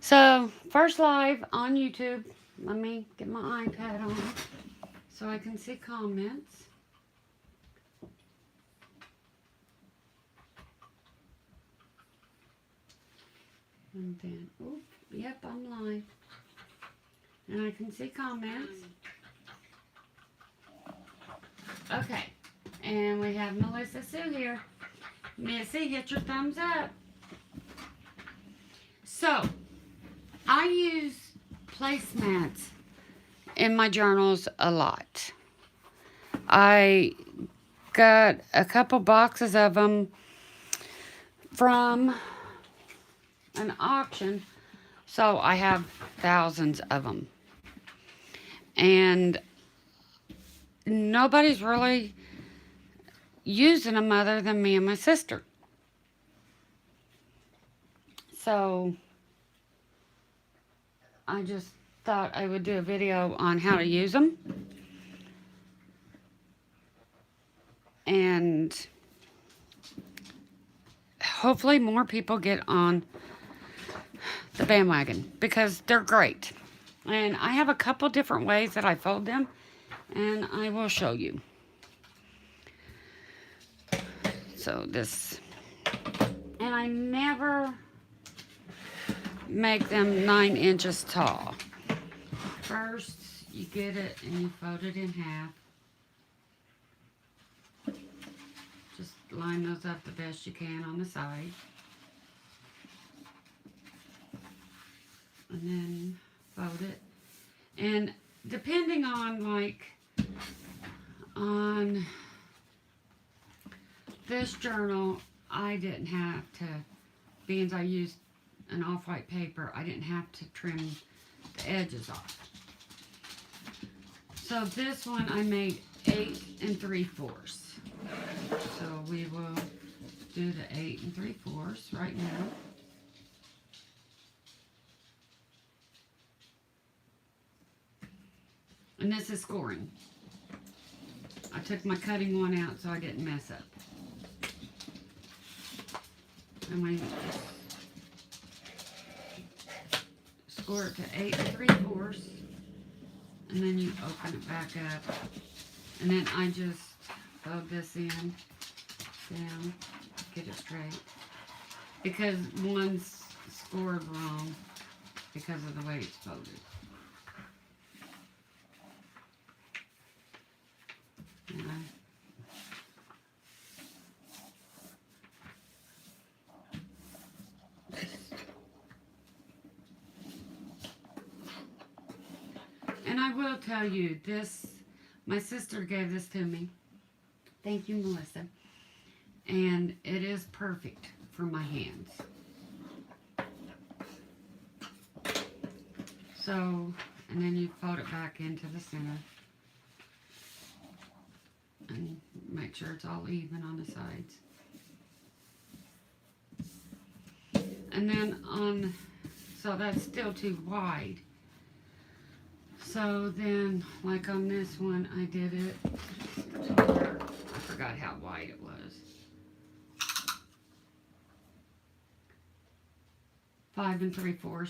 So, first live on YouTube. Let me get my iPad on so I can see comments. And then, oh, yep, I'm live. And I can see comments. Okay. And we have Melissa Sue here. Missy, hit your thumbs up. So, I use placemats in my journals a lot. I got a couple boxes of them from an auction, so I have thousands of them. And nobody's really using them other than me and my sister. So I just thought I would do a video on how to use them. And hopefully more people get on the bandwagon because they're great. And I have a couple different ways that I fold them, and I will show you. So this, and I never make them 9 inches tall. First, you get it and you fold it in half. Just line those up the best you can on the side. And then fold it. And depending on, like, on this journal, I didn't have to, being I used an off-white paper, I didn't have to trim the edges off. So this one I made 8 3/4. So we will do the 8 3/4 right now. And this is scoring. I took my cutting one out so I didn't mess up. And we score it to 8 3/4. And then you open it back up. And then I just fold this in, down, get it straight. Because one's scored wrong because of the way it's folded. And I will tell you, this, my sister gave this to me. Thank you, Melissa. And it is perfect for my hands. So, and then you fold it back into the center. And make sure it's all even on the sides. And then on, so that's still too wide. So then, like on this one, I did it, I forgot how wide it was. 5 3/4.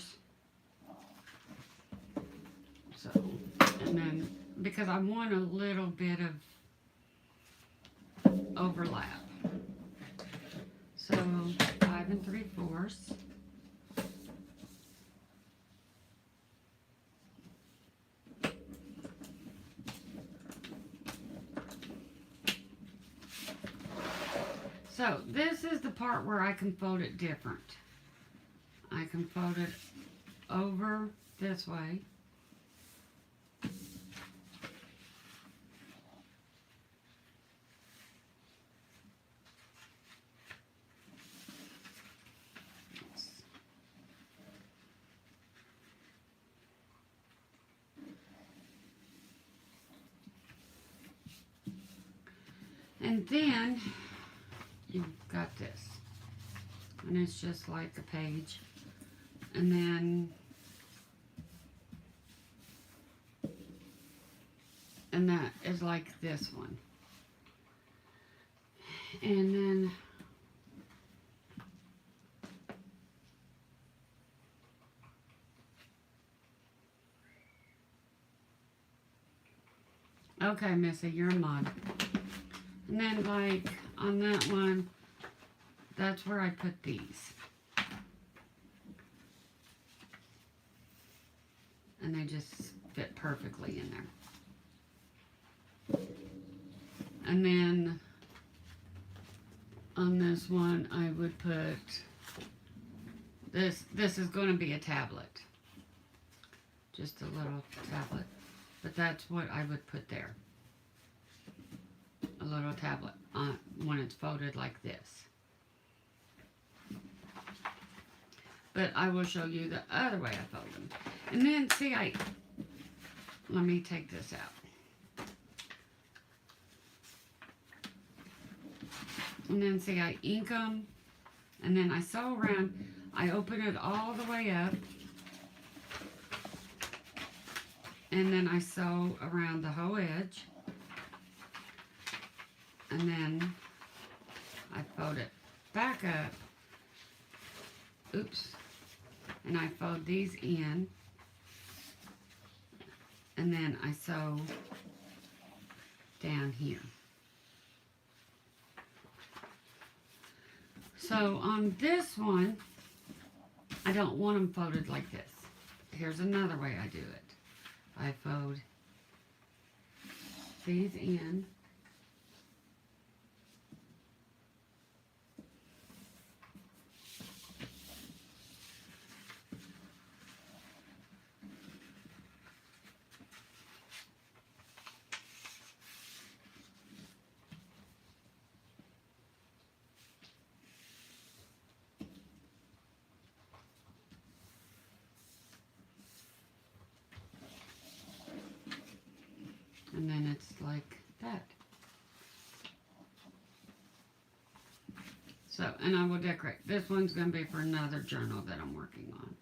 So, and then, because I want a little bit of overlap. So 5 3/4. So this is the part where I can fold it different. I can fold it over this way. And then you've got this. And it's just like a page. And then, and that is like this one. And then Okay, Missy, you're a mod. And then, like, on that one, that's where I put these. And they just fit perfectly in there. And then, on this one, I would put, this is going to be a tablet. Just a little tablet. But that's what I would put there. A little tablet when it's folded like this. But I will show you the other way I fold them. And then, see, let me take this out. And then, see, I ink them. And then I sew around. I open it all the way up. And then I sew around the whole edge. And then I fold it back up. Oops. And I fold these in. And then I sew down here. So on this one, I don't want them folded like this. Here's another way I do it. I fold these in. And then it's like that. So, and I will decorate. This one's going to be for another journal that I'm working on.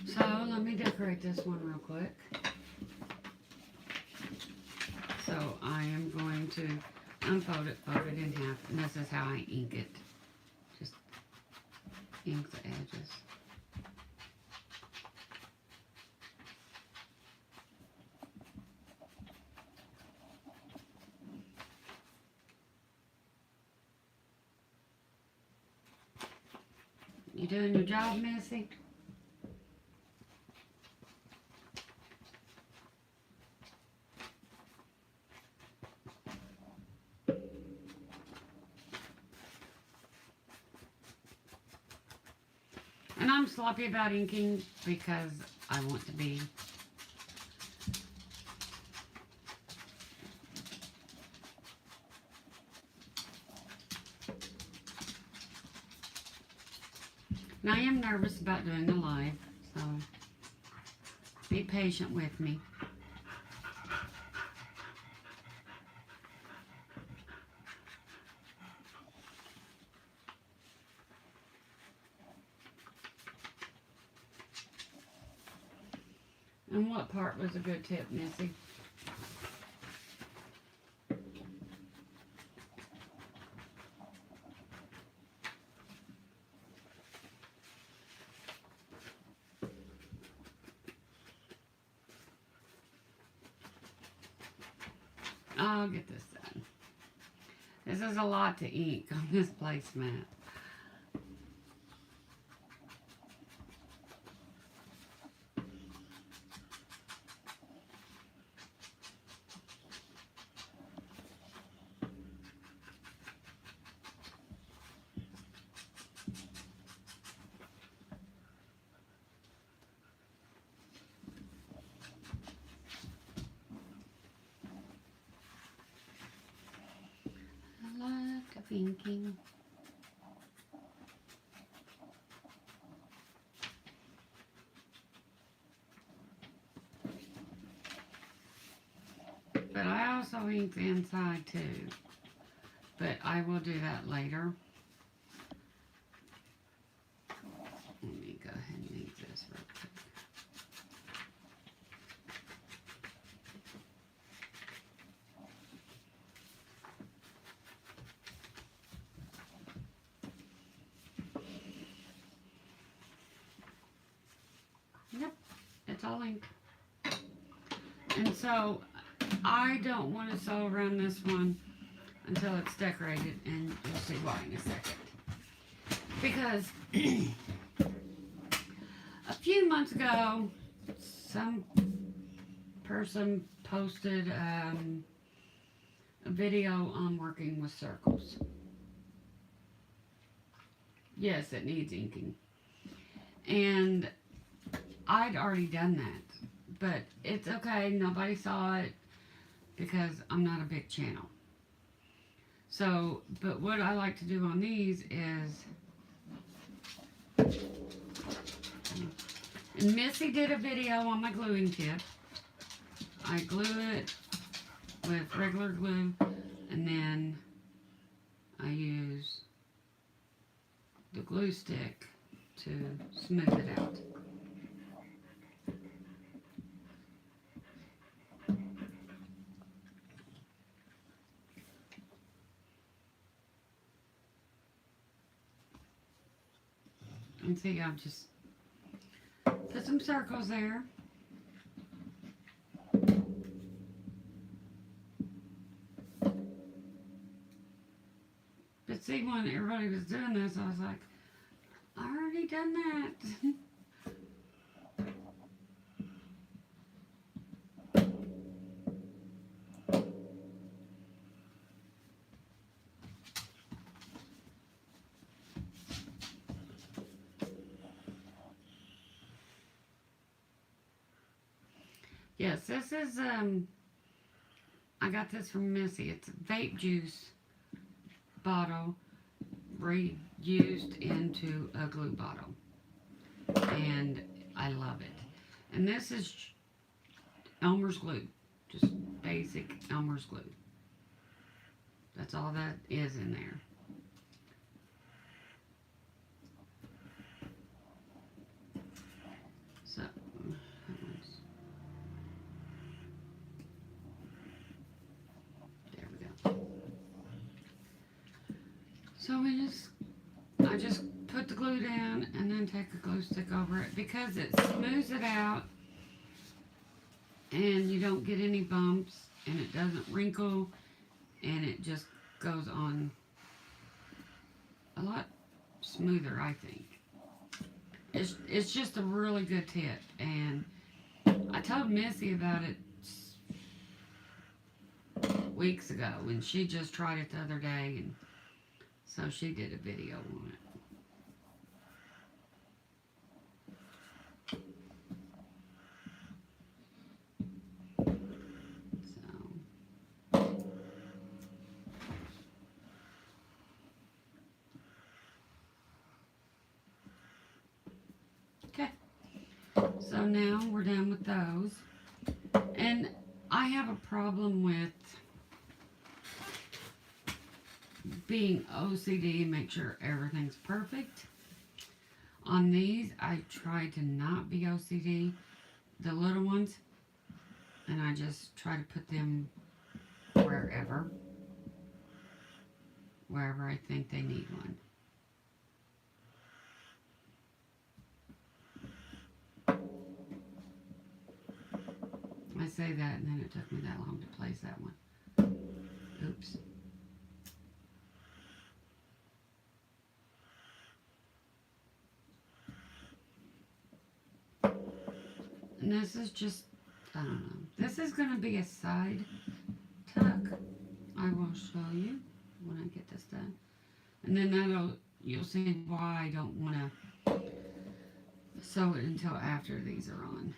So, let me decorate this one real quick. So, I am going to unfold it, fold it in half, and this is how I ink it. Just ink the edges. You doing your job, Missy? And I'm sloppy about inking because I want to be Now I am nervous about doing a live, so be patient with me. And what part was a good tip, Missy? I'll get this done. This is a lot to ink on this placemat. Thinking. But I also ink the inside too. But I will do that later. Let me go ahead and ink this real quick. Yep, it's all inked. And so I don't want to sew around this one until it's decorated, and you'll see why in a second. Because a few months ago, some person posted a video on working with circles. Yes, it needs inking. And I'd already done that. But it's okay, nobody saw it because I'm not a big channel. So, but what I like to do on these is, and Missy did a video on my gluing tip. I glue it with regular glue, and then I use the glue stick to smooth it out. And see, I've just put some circles there. But see, when everybody was doing this, I was like, I already done that. Yes, this is, I got this from Missy. It's vape juice bottle reused into a glue bottle. And I love it. And this is Elmer's glue. Just basic Elmer's glue. That's all that is in there. So, there we go. So I just put the glue down and then take a glue stick over it because it smooths it out and you don't get any bumps and it doesn't wrinkle and it just goes on a lot smoother, I think. It's just a really good tip, and I told Missy about it weeks ago and she just tried it the other day, and so she did a video on it. So now we're done with those. And I have a problem with being OCD and make sure everything's perfect. On these, I try to not be OCD, the little ones, and I just try to put them wherever I think they need one. I say that and then it took me that long to place that one. Oops. And this is just, I don't know. This is going to be a side tuck. I will show you when I get this done. And then you'll see why I don't want to sew it until after these are on.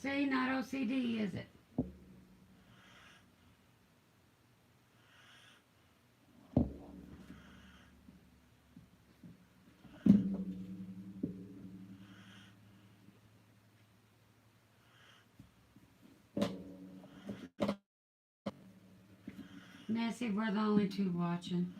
See, not OCD, is it? Missy, we're the only two watching.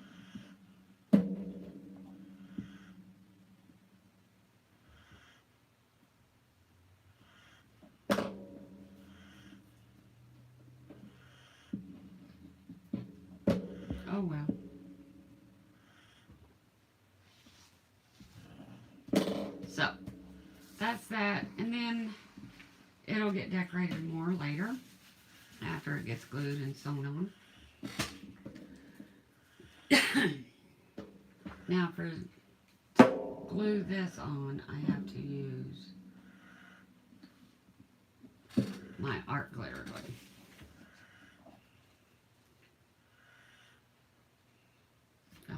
Oh well. So, later after it gets glued and sewn on. Now to glue this on, I have to use my art glitter glue. So,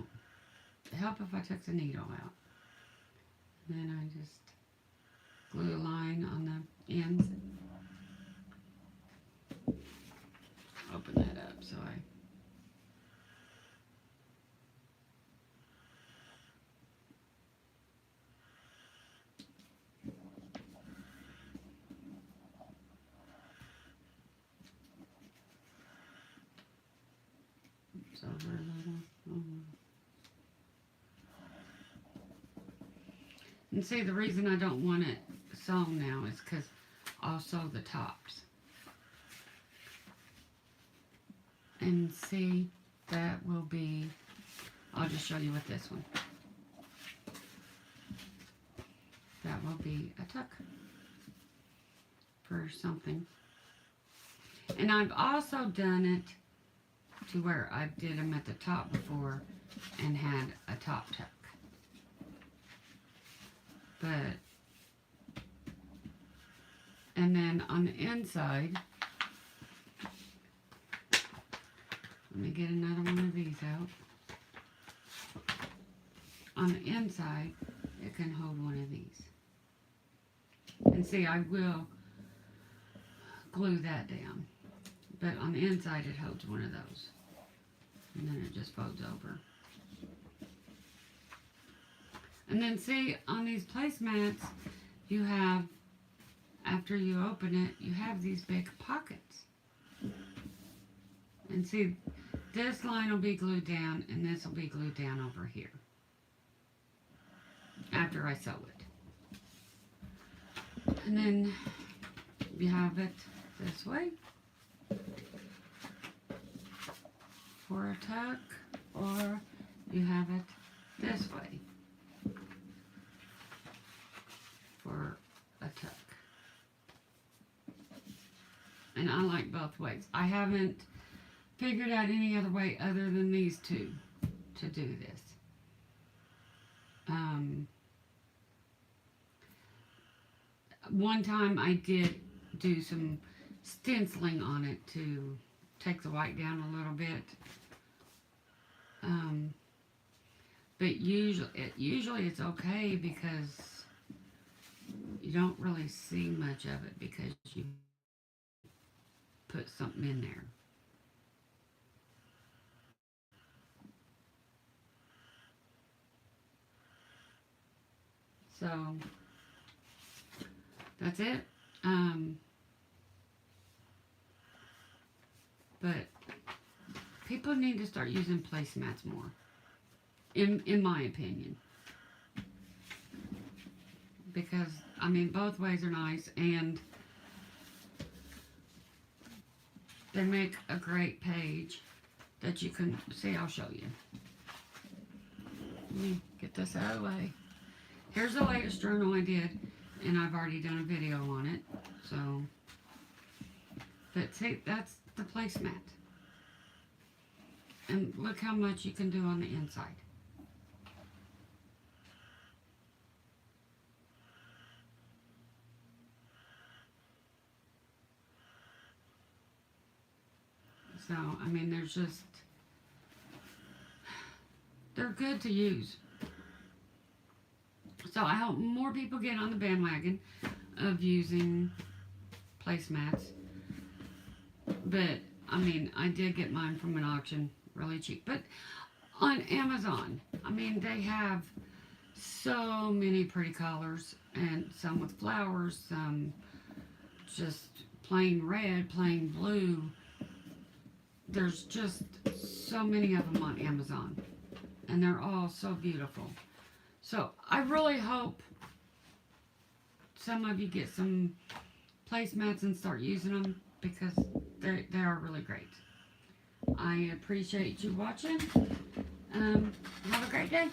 it'd help if I took the needle out. And then I just glue a line on the ends. Open that up so it's over a little. And see, the reason I don't want it sewn now is because I'll sew the tops. And see, that will be, I'll just show you with this one. That will be a tuck for something. And I've also done it to where I did them at the top before and had a top tuck. But, and then on the inside, let me get another one of these out. On the inside, it can hold one of these. And see, I will glue that down. But on the inside, it holds one of those. And then it just folds over. And then see, on these placemats, you have, after you open it, you have these big pockets. And see, this line will be glued down, and this will be glued down over here. After I sew it. And then you have it this way. For a tuck, or you have it this way. For a tuck. And I like both ways. I haven't figured out any other way other than these two to do this. One time I did do some stenciling on it to take the white down a little bit. But usually it's okay because you don't really see much of it because you put something in there. So that's it. But people need to start using placemats more, in my opinion. Because, I mean, both ways are nice, and they make a great page that you can, see, I'll show you. Let me get this out of the way. Here's the latest journal I did, and I've already done a video on it, so, but see, that's the placemat. And look how much you can do on the inside. So, I mean, there's just, they're good to use. So I hope more people get on the bandwagon of using placemats. But, I mean, I did get mine from an auction, really cheap. But on Amazon, I mean, they have so many pretty colors, and some with flowers, some just plain red, plain blue. There's just so many of them on Amazon, and they're all so beautiful. So I really hope some of you get some placemats and start using them, because they are really great. I appreciate you watching. Have a great day.